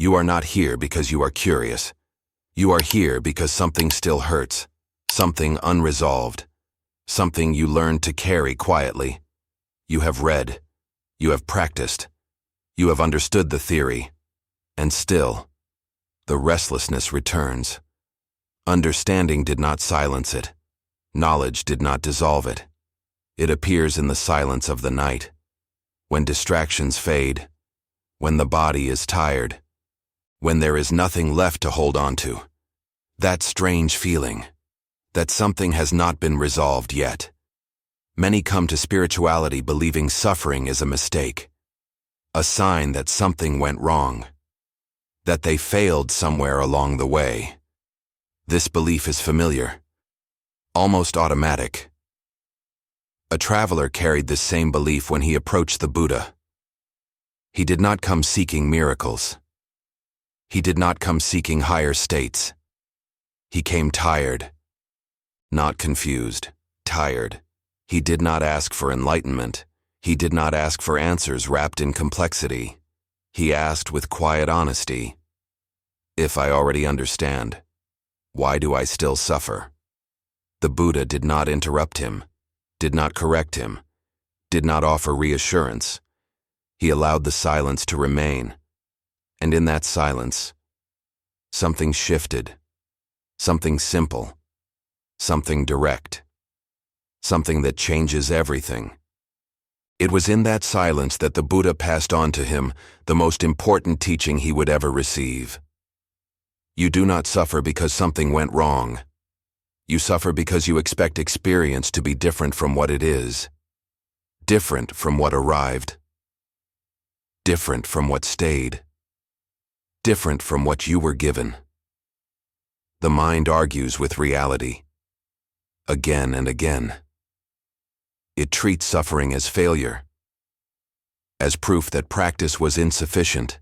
You are not here because you are curious. You are here because something still hurts, something unresolved, something you learned to carry quietly. You have read, you have practiced, you have understood the theory, and still, the restlessness returns. Understanding did not silence it. Knowledge did not dissolve it. It appears in the silence of the night, when distractions fade, when the body is tired, when there is nothing left to hold on to. That strange feeling, that something has not been resolved yet. Many come to spirituality believing suffering is a mistake, a sign that something went wrong, that they failed somewhere along the way. This belief is familiar, almost automatic. A traveler carried this same belief when he approached the Buddha. He did not come seeking miracles. He did not come seeking higher states. He came tired, not confused, tired. He did not ask for enlightenment. He did not ask for answers wrapped in complexity. He asked with quiet honesty, "If I already understand, why do I still suffer?" The Buddha did not interrupt him, did not correct him, did not offer reassurance. He allowed the silence to remain. And in that silence, something shifted, something simple, something direct, something that changes everything. It was in that silence that the Buddha passed on to him the most important teaching he would ever receive. You do not suffer because something went wrong. You suffer because you expect experience to be different from what it is, different from what arrived, different from what stayed, different from what you were given. The mind argues with reality, again and again. It treats suffering as failure, as proof that practice was insufficient.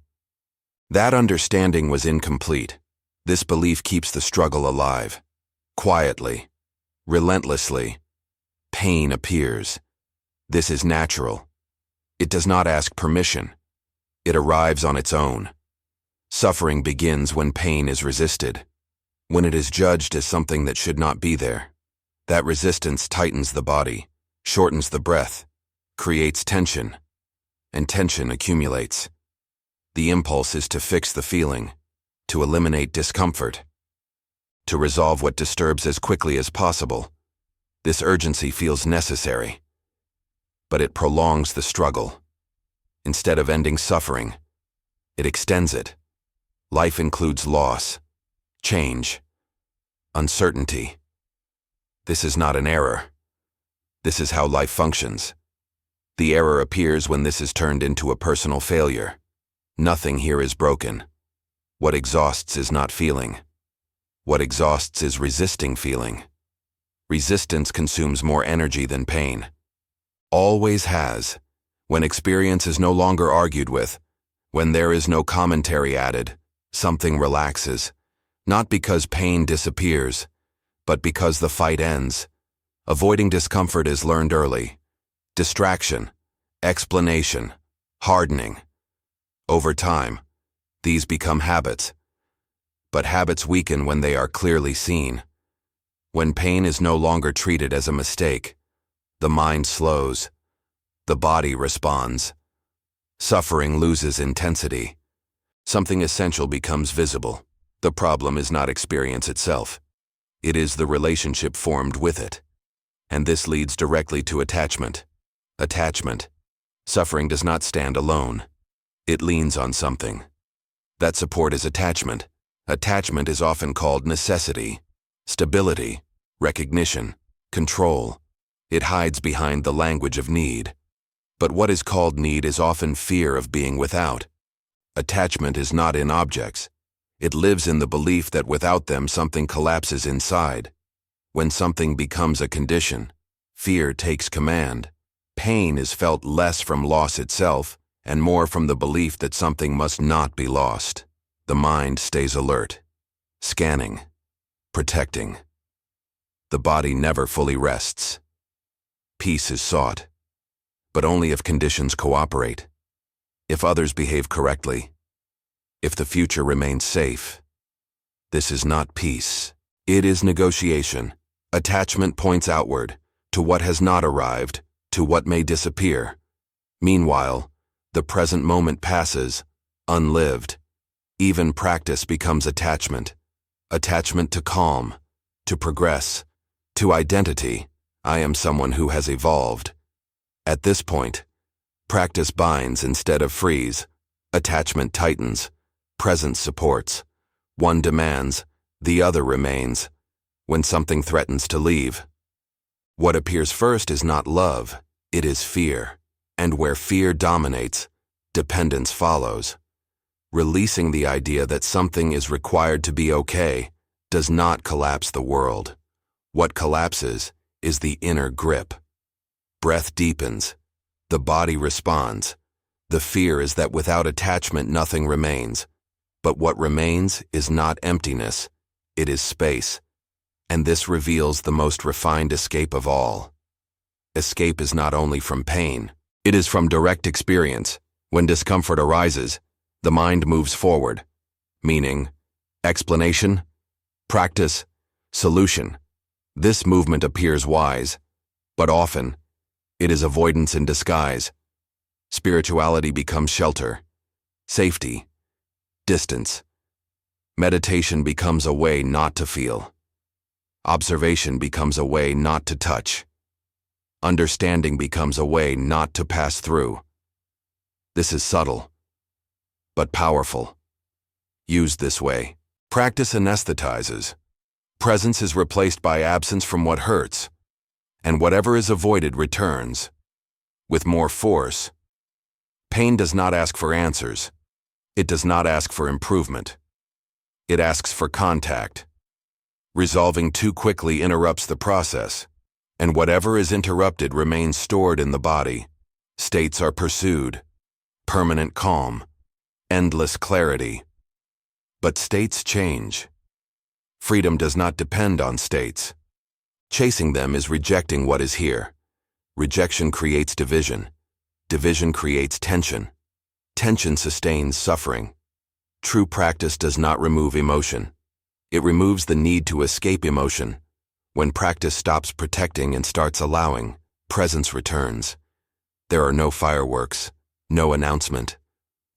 That understanding was incomplete. This belief keeps the struggle alive. Quietly, relentlessly, pain appears. This is natural. It does not ask permission. It arrives on its own. Suffering begins when pain is resisted, when it is judged as something that should not be there. That resistance tightens the body, shortens the breath, creates tension, and tension accumulates. The impulse is to fix the feeling, to eliminate discomfort, to resolve what disturbs as quickly as possible. This urgency feels necessary, but it prolongs the struggle. Instead of ending suffering, it extends it. Life includes loss, change, uncertainty. This is not an error. This is how life functions. The error appears when this is turned into a personal failure. Nothing here is broken. What exhausts is not feeling. What exhausts is resisting feeling. Resistance consumes more energy than pain. Always has. When experience is no longer argued with, when there is no commentary added, something relaxes, not because pain disappears, but because the fight ends. Avoiding discomfort is learned early. Distraction, explanation, hardening. Over time, these become habits. But habits weaken when they are clearly seen. When pain is no longer treated as a mistake, the mind slows, the body responds. Suffering loses intensity. Something essential becomes visible. The problem is not experience itself. It is the relationship formed with it. And this leads directly to attachment. Attachment. Suffering does not stand alone. It leans on something. That support is attachment. Attachment is often called necessity, stability, recognition, control. It hides behind the language of need. But what is called need is often fear of being without. Attachment is not in objects. It lives in the belief that without them something collapses inside. When something becomes a condition, fear takes command. Pain is felt less from loss itself and more from the belief that something must not be lost. The mind stays alert, scanning, protecting. The body never fully rests. Peace is sought, but only if conditions cooperate. If others behave correctly, if the future remains safe. This is not peace. It is negotiation. Attachment points outward, to what has not arrived, to what may disappear. Meanwhile, the present moment passes, unlived. Even practice becomes attachment. Attachment to calm, to progress, to identity. I am someone who has evolved. At this point, practice binds instead of frees. Attachment tightens. Presence supports. One demands, the other remains. When something threatens to leave, what appears first is not love, it is fear. And where fear dominates, dependence follows. Releasing the idea that something is required to be okay does not collapse the world. What collapses is the inner grip. Breath deepens. The body responds. The fear is that without attachment nothing remains. But what remains is not emptiness, it is space. And this reveals the most refined escape of all. Escape is not only from pain, it is from direct experience. When discomfort arises, the mind moves forward. Meaning, explanation, practice, solution. This movement appears wise, but often, it is avoidance in disguise. Spirituality becomes shelter, safety, distance. Meditation becomes a way not to feel. Observation becomes a way not to touch. Understanding becomes a way not to pass through. This is subtle, but powerful. Used this way, practice anesthetizes. Presence is replaced by absence from what hurts, and whatever is avoided returns. With more force. Pain does not ask for answers. It does not ask for improvement. It asks for contact. Resolving too quickly interrupts the process, and whatever is interrupted remains stored in the body. States are pursued. Permanent calm. Endless clarity. But states change. Freedom does not depend on states. Chasing them is rejecting what is here. Rejection creates division. Division creates tension. Tension sustains suffering. True practice does not remove emotion. It removes the need to escape emotion. When practice stops protecting and starts allowing, presence returns. There are no fireworks, no announcement,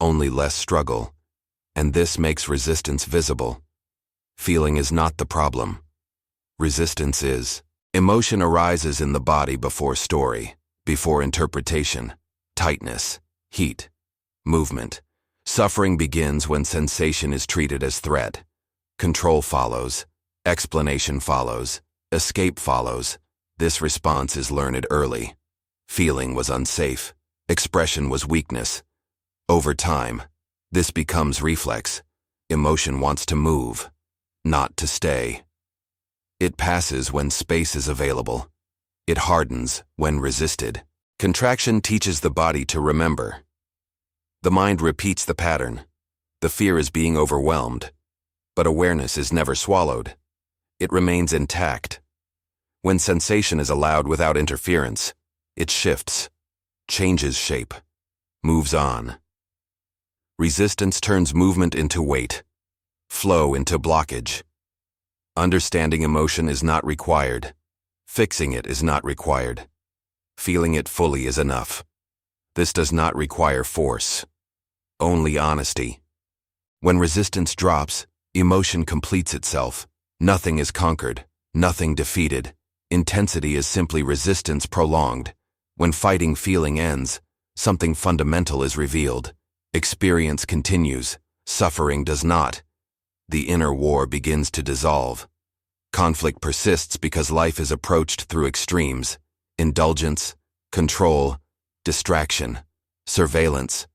only less struggle. And this makes resistance visible. Feeling is not the problem. Resistance is. Emotion arises in the body before story, before interpretation, tightness, heat, movement. Suffering begins when sensation is treated as threat. Control follows, explanation follows, escape follows. This response is learned early. Feeling was unsafe. Expression was weakness. Over time, this becomes reflex. Emotion wants to move, not to stay. It passes when space is available. It hardens when resisted. Contraction teaches the body to remember. The mind repeats the pattern. The fear is being overwhelmed. But awareness is never swallowed. It remains intact. When sensation is allowed without interference, it shifts, changes shape, moves on. Resistance turns movement into weight, flow into blockage. Understanding emotion is not required. Fixing it is not required. Feeling it fully is enough. This does not require force, only honesty. When resistance drops, emotion completes itself. Nothing is conquered, nothing defeated. Intensity is simply resistance prolonged. When fighting feeling ends, something fundamental is revealed. Experience continues, suffering does not. The inner war begins to dissolve. Conflict persists because life is approached through extremes: indulgence, control, distraction, surveillance.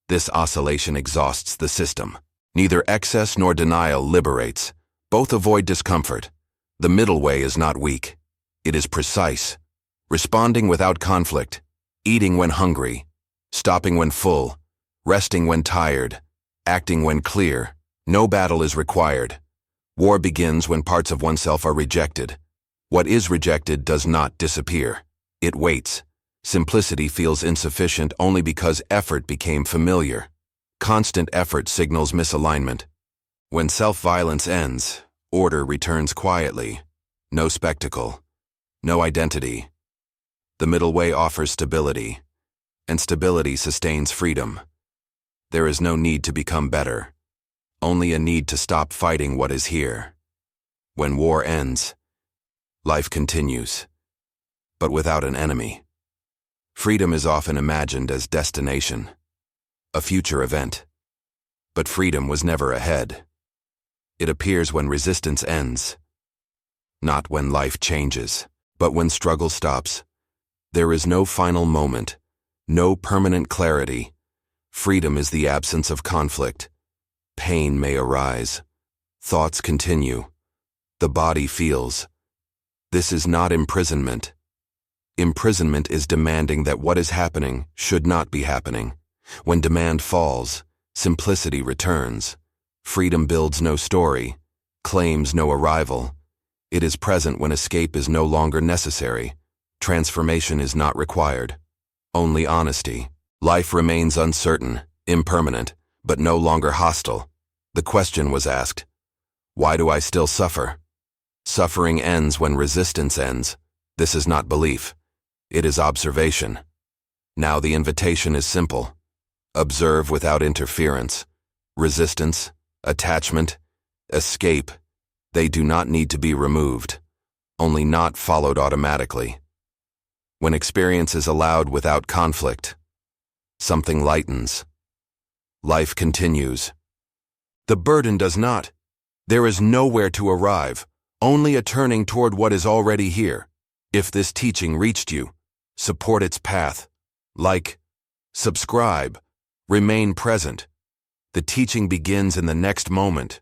This oscillation exhausts the system. Neither excess nor denial liberates. Both avoid discomfort. The middle way is not weak. It is precise. Responding without conflict, eating when hungry, stopping when full, resting when tired, acting when clear. No battle is required. War begins when parts of oneself are rejected. What is rejected does not disappear. It waits. Simplicity feels insufficient only because effort became familiar. Constant effort signals misalignment. When self-violence ends, order returns quietly. No spectacle. No identity. The middle way offers stability, and stability sustains freedom. There is no need to become better, only a need to stop fighting what is here. When war ends, life continues, but without an enemy. Freedom is often imagined as destination, a future event. But freedom was never ahead. It appears when resistance ends, not when life changes, but when struggle stops. There is no final moment, no permanent clarity. Freedom is the absence of conflict. Pain may arise. Thoughts continue. The body feels. This is not imprisonment. Imprisonment is demanding that what is happening should not be happening. When demand falls, simplicity returns. Freedom builds no story, claims no arrival. It is present when escape is no longer necessary. Transformation is not required. Only honesty. Life remains uncertain, impermanent, but no longer hostile. The question was asked, why do I still suffer? Suffering ends when resistance ends. This is not belief. It is observation. Now the invitation is simple. Observe without interference. Resistance, attachment, escape, they do not need to be removed, only not followed automatically. When experience is allowed without conflict, something lightens. Life continues. The burden does not. There is nowhere to arrive, only a turning toward what is already here. If this teaching reached you, support its path. Like, subscribe, remain present. The teaching begins in the next moment.